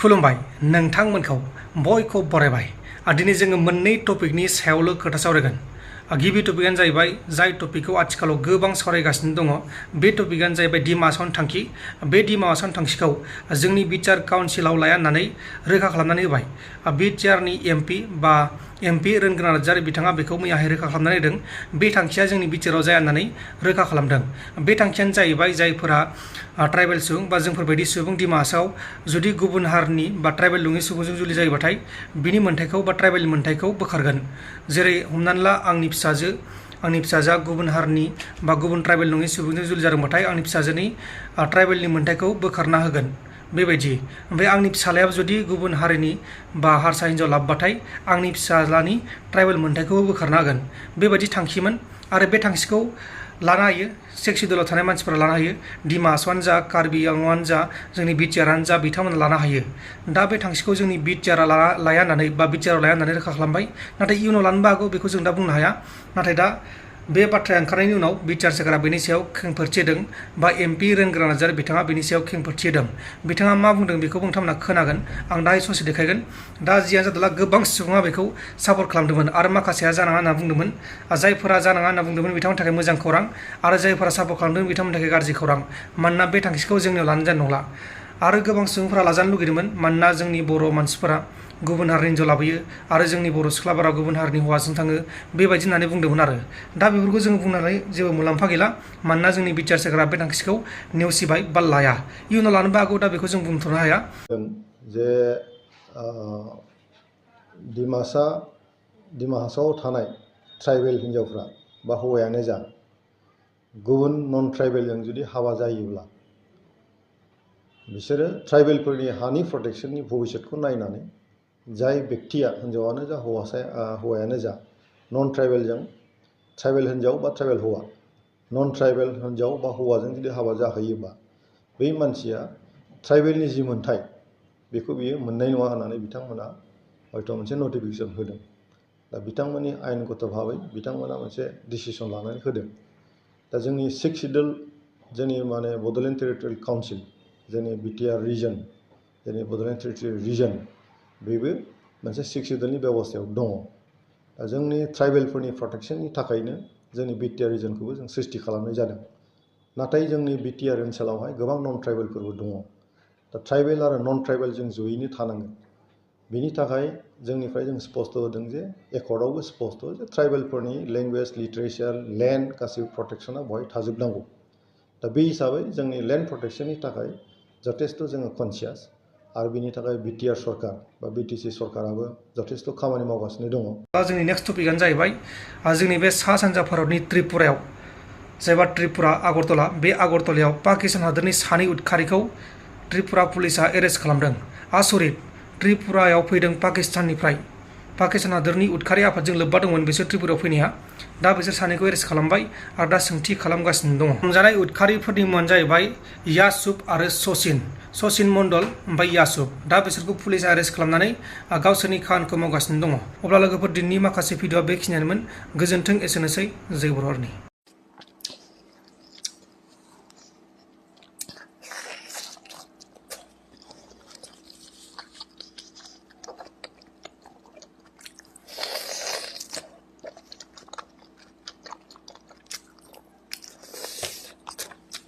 खुलुमबाय नोंथांमोनखौ बयखौ बरायबाय। दिनै जोङो मोननै टपिकनि सायावल' खोथा सावरायगोन। गिबि टपिकआनो जाहैबाय जाय टपिकखौ आथिखालाव गोबां सावरायगासिनो दङ। बे टपिकआनो जाहैबाय डिमासाउन्ड थांखि। बे डिमासाउन्ड थांखिखौ जोंनि बिटिआर काउन्सिलाव लाया होननानै रोखा खालामनानै होबाय। बिटिआरनि एमपि रोनगोनां नार्जारि बिथाङा बेखौ मैयाहाय रोखा खालामनानै होदों। बे थांखिया जोंनि बिटिआराव जाया होननानै रोखा खालामदों। बे थांखियानो जाहैबाय जायफोरा ट्राइबेल सुबुं बा जोंफोरबायदि सुबुं डिमासाव जुदि गुबुन हारिनि बा ट्राइबेल नङि सुबुंजों जुलि जायोबाथाय बिनि मोन्थाइखौ बा ट्राइबेल मोन्थाइखौ बोखारगोन। जेरै हमनानै ला आंनि फिसाजोआ गुबुन हारिनि बा गुबुन ट्राइबेल नङि सुबुंजों जुलि जादोंबाथाय आंनि फिसाजोनि ट्राइबेलनि मोन्थाइखौ बोखारना होगोन। बेबायदि ओमफ्राय आंनि फिसालायाबो जुदि गुबुन हारिनि बा हारसा हिन्जाव लाबोबाथाय आंनि फिसाज्लानि ट्राइबेल मोन्थाइखौबो बोखारना होगोन। बेबायदि थांखिमोन आरो बे थांखिखौ लानो हायो। सेक्स सिडिउलाव थानाय मानसिफोरा लानो हायो। डिमासायानो जा कार्बि आंलंआनो जा जोंनि बिटिआरानो जा बिथांमोना लानो हायो। दा बे थांखिखौ जोंनि बिटिआरा लाया होननानै बा बिटिआराव लाया होननानै रोखा खालामबाय। नाथाय इयुनाव लानोबो हागौ बेखौ जों दा बुंनो हाया। नाथाय दा बे बाथ्राया ओंखारनायनि उनाव बिटिआर सोरखारा बेनि सायाव खेंफोरथि होदों बा एमपि रोनगोनां नार्जारि बिथाङा बेनि सायाव खेंफोरथि होदों। बिथाङा मा बुंदों बेखौबो नोंथांमोना खोनागोन। आं दाहाय ससे देखायगोन। दा जियानो जादोंला गोबां सुबुङा बेखौ सापर्ट खालामदोंमोन आरो माखासेया जानाङा होनना बुंदोंमोन। जायफोरा जानाङा होनना बुंदोंमोन बिथांमोननि थाखाय मोजां खौरां आरो जायफोरा सापर्ट खालामदों बिथांमोननि थाखाय गाज्रि खौरां। मानोना बे थांखिखौ जोंनियाव लानो जानाय नंला। आरो गोबां सुबुंफोरा लाजानो लुगैदोंमोन। मानोना जोंनि बर' मानसिफोरा गुबुन हारिनि हिन्जाव लाबोयो आरो जोंनि बर' सिख्लाफोरा गुबुन हारिनि हौवाजों थाङो बेबायदि होननानै बुंदोंमोन आरो। दा बेफोरखौ जोङो बुंनानै जेबो मुलाम्फा गैला। मानोना जोंनि बिटिआर सोरखारा बे थांखिखौ नेवसिबाय बा लाया। इयुनाव लानोबो हागौ। दा बेखौ जों बुंथ'नो हाया। जे डिमासाव थानाय ट्राइबेल हिन्जावफ्रा बा हौवायानो जा गुबुन नन ट्राइबेलजों जुदि हाबा जायोब्ला बिसोरो ट्राइबेलफोरनि हानि प्रटेक्शननि भबिसतखौ नायनानै जाय बेक्तिया हिन्जावानो जा हौवायानो जा नन ट्राइबेलजों ट्राइबेल हिन्जाव बा ट्राइबेल हौवा नन ट्राइबेल हिन्जाव बा हौवाजों जुदि हाबा जाहैयोबा बै मानसिया ट्राइबेलनि जि मोन्थाय बेखौ बियो मोननाय नङा होननानै बिथांमोना हयथ' मोनसे नटिफिकेसन होदों। दा बिथांमोननि आयेनगत भाबै बिथांमोना मोनसे डिसिसन लानानै होदों। दा जोंनि सिक्स सिडिउल जोंनि बड'लेण्ड टेरिटरियेल काउन्सिल जोंनि बिटिआर रिजन जोंनि बड'लेण्ड टेरिटरियेल रिजन बेबो मोनसे सिक्स सिडिउलनि बेबस्थायाव दङ। दा जोंनि ट्राइबेलफोरनि प्रटेक्शननि थाखायनो जोंनि बिटिआर रिजनखौबो जों सृष्टि खालामनाय जादों। नाथाय जोंनि बिटिआर ओनसोलावहाय गोबां नन ट्राइबेलफोरबो दङ। दा ट्राइबेल आरो नन ट्राइबेल जों जयैनो थानांगोन। बिनि थाखाय जोंनिफ्राय जों स्पष्ट होदों जे एकर्डआवबो स्पष्ट जे ट्राइबेलफोरनि लेंगुवेज लिटारेचार लेन्ड गासैबो प्रटेक्शना बेवहाय थाजोबनांगौ। दा बे हिसाबै जोंनि लेन्ड प्रटेक्शननि थाखाय जथेस्थ' जोङो कनसियास आरो बिनि थाखाय बिटिआर सरकार बा बिटिसि सरकाराबो जथेस्थ' खामानि मावगासिनो दङ। दा जोंनि नेक्स्ट टपिकआनो जाहैबाय जोंनि बे सा सानजा भारतनि त्रिपुरायाव जायबा त्रिपुरा आगरतला बे आगरतलायाव पाकिस्तान हादोरनि सानै उदखारिखौ त्रिपुरा पुलिसा एरेस्ट खालामदों। आसरित त्रिपुरायाव फैदों पाकिस्ताननिफ्राय पाकिस्तान हादोरनि उदखारि आफादजों लोब्बा दंमोन बिसोर त्रिपुरायाव फैनाया। दा बिसोर सानैखौ एरेस्ट खालामबाय आरो दा सोंथि खालामगासिनो दङ। हमजानाय उदखारिफोरनि मुङानो जाहैबाय यासुफ आरो सचिन मण्डल ओमफ्राय यासुफ। दा बिसोरखौ पुलिसा एरेस्ट खालामनानै गावसोरनि खामानिखौ मावगासिनो दङ। अब्ला लोगोफोर दिनैनि माखासे भिडिअआ बेखिनियानोमोन। गोजोन्थों। एसेनोसै। जय बर' हारिनि।